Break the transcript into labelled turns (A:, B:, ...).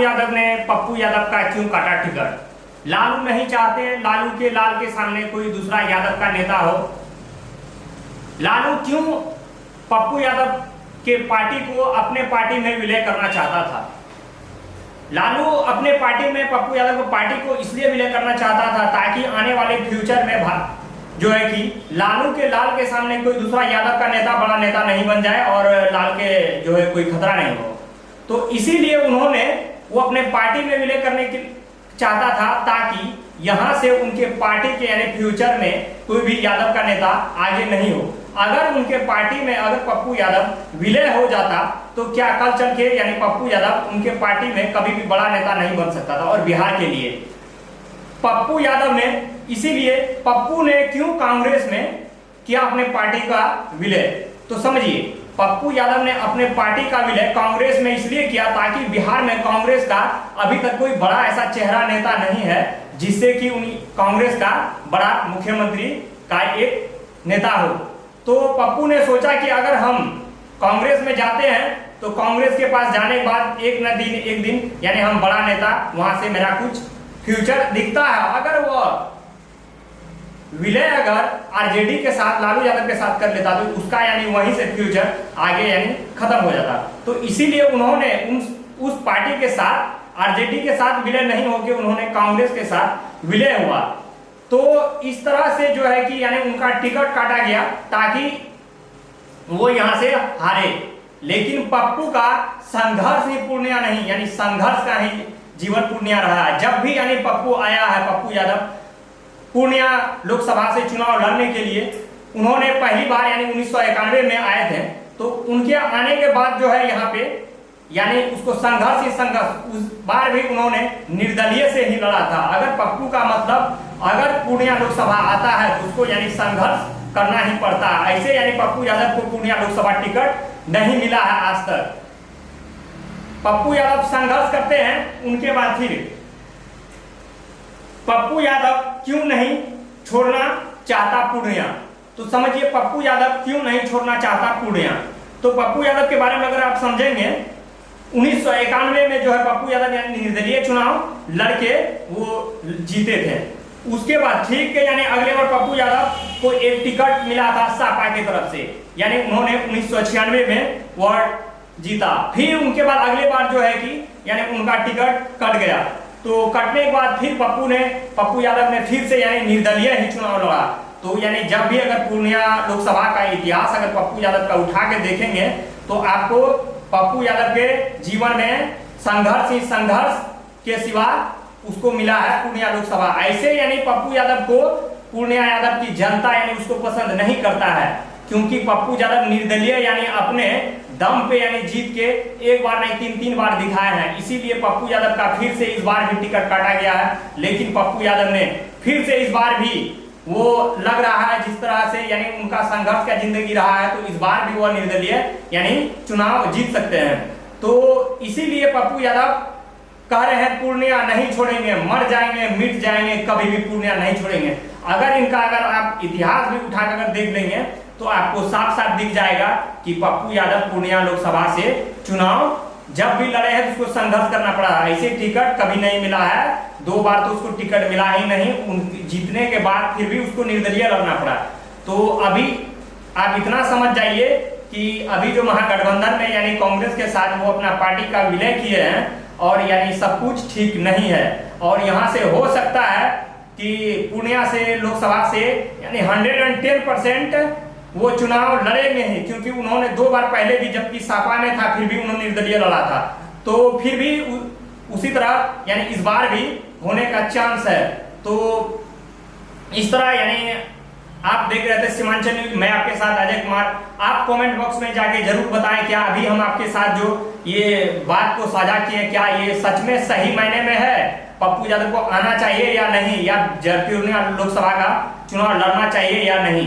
A: लालू यादव ने पप्पू यादव का क्यों काटा टिकट? लालू नहीं चाहते लालू के लाल के सामने कोई दूसरा यादव का नेता हो। लालू क्यों पप्पू यादव के पार्टी को अपने पार्टी में विलय करना चाहता था? लालू अपने पार्टी में पप्पू यादव को पार्टी को इसलिए विलय करना चाहता था ताकि आने वाले फ्यूचर में जो है कि लालू के लाल के सामने कोई दूसरा यादव का नेता बड़ा नेता नहीं बन जाए और लाल के जो है कोई खतरा नहीं हो। तो इसीलिए उन्होंने वो अपने पार्टी में विलय करने की चाहता था ताकि यहां से उनके पार्टी के यानी फ्यूचर में कोई भी यादव का नेता आगे नहीं हो। अगर उनके पार्टी में अगर पप्पू यादव विलय हो जाता तो क्या कल चल के यानी पप्पू यादव उनके पार्टी में कभी भी बड़ा नेता नहीं बन सकता था। और बिहार के लिए पप्पू यादव ने, इसीलिए पप्पू ने क्यों कांग्रेस में किया अपने पार्टी का विलय? तो समझिए, पप्पू यादव ने अपने पार्टी का विलय कांग्रेस में इसलिए किया ताकि बिहार में कांग्रेस का अभी तक कोई बड़ा ऐसा चेहरा नेता नहीं है जिससे कि कांग्रेस का बड़ा मुख्यमंत्री का एक नेता हो। तो पप्पू ने सोचा कि अगर हम कांग्रेस में जाते हैं तो कांग्रेस के पास जाने के बाद एक दिन यानी हम बड़ा नेता, वहां से मेरा कुछ फ्यूचर दिखता है। अगर वो विलय अगर आरजेडी के साथ लालू यादव के साथ कर लेता तो उसका यानी वहीं से फ्यूचर आगे यानी खत्म हो जाता। तो इसीलिए उन्होंने उस पार्टी के साथ आरजेडी के साथ विलय नहीं होकर उन्होंने कांग्रेस के साथ विलय हुआ। तो इस तरह से जो है कि यानी उनका टिकट काटा गया ताकि वो यहां से हारे। लेकिन पप्पू का संघर्ष ही पूर्णिया नहीं, यानी संघर्ष का ही जीवन पूर्णिया रहा है। जब भी यानी पप्पू आया है, पप्पू यादव पूर्णिया लोकसभा से चुनाव लड़ने के लिए, उन्होंने पहली बार यानी 1991 में आए थे। तो उनके आने के बाद जो है यहाँ पे यानी उसको संघर्ष ही संघर्ष, उस बार भी उन्होंने निर्दलीय से ही लड़ा था। अगर पप्पू का मतलब अगर पूर्णिया लोकसभा आता है तो उसको यानी संघर्ष करना ही पड़ता है। ऐसे यानी पप्पू यादव को पूर्णिया लोकसभा टिकट नहीं मिला है आज तक। पप्पू यादव संघर्ष करते हैं, उनके बाद फिर पप्पू यादव क्यों नहीं छोड़ना चाहता पूर्णिया? तो समझिए पप्पू यादव क्यों नहीं छोड़ना चाहता पूर्णिया। तो पप्पू यादव के बारे में अगर आप समझेंगे, 1991 में जो है पप्पू यादव यानी निर्दलीय चुनाव लड़के वो जीते थे। उसके बाद ठीक है यानी अगले बार पप्पू यादव को एक टिकट मिला था सपा की तरफ से, यानी उन्होंने 1996 में वोट जीता। फिर उनके बाद अगले बार जो है कि यानी उनका टिकट कट गया। तो कटने के बाद फिर पप्पू यादव ने फिर से यानी निर्दलीय ही चुनाव लड़ा। तो यानी जब भी अगर पूर्णिया लोकसभा का इतिहास अगर पप्पू यादव का उठा के देखेंगे तो आपको पप्पू यादव के जीवन में संघर्ष ही संघर्ष के सिवा उसको मिला है पूर्णिया लोकसभा। ऐसे यानी पप्पू यादव को पूर्णिया यादव की जनता यानी उसको पसंद नहीं करता है, क्योंकि पप्पू यादव निर्दलीय यानी अपने दम पे यानी जीत के एक बार नहीं तीन बार दिखाए हैं। इसीलिए पप्पू यादव का फिर से इस बार भी टिकट काटा गया है। लेकिन पप्पू यादव ने फिर से इस बार भी वो लग रहा है जिस तरह से यानी उनका संघर्ष का जिंदगी रहा है, तो इस बार भी वो निर्दलीय यानी चुनाव जीत सकते हैं। तो इसीलिए पप्पू यादव कह रहे हैं पूर्णिया नहीं छोड़ेंगे, मर जाएंगे मिट जाएंगे, कभी भी पूर्णिया नहीं छोड़ेंगे। अगर आप इतिहास भी उठाकर अगर देख लेंगे तो आपको साफ साफ दिख जाएगा कि पप्पू यादव पूर्णिया लोकसभा से चुनाव जब भी लड़े हैं तो उसको संघर्ष करना पड़ा। ऐसे टिकट कभी नहीं मिला है, 2 बार तो उसको टिकट मिला ही नहीं। जीतने के बाद फिर भी उसको निर्दलीय लड़ना पड़ा। तो अभी आप इतना समझ जाइए कि अभी जो महागठबंधन में यानी कांग्रेस के साथ वो अपना पार्टी का विलय किए हैं और यानी सब कुछ ठीक नहीं है। और यहाँ से हो सकता है कि पूर्णिया से लोकसभा से यानी 110% वो चुनाव लड़ेंगे ही, क्योंकि उन्होंने 2 बार पहले भी जबकि सपा में था फिर भी उन्होंने निर्दलीय लड़ा था। तो फिर भी उसी तरह यानी इस बार भी होने का चांस है। तो इस तरह यानी आप देख रहे थे सीमांचल न्यूज, मैं आपके साथ अजय कुमार। आप कमेंट बॉक्स में जाके जरूर बताएं क्या अभी हम आपके साथ जो ये बात को साझा किए क्या ये सच में सही मायने में है, पप्पू यादव को आना चाहिए या नहीं, या पूर्णिया लोकसभा का चुनाव लड़ना चाहिए या नहीं।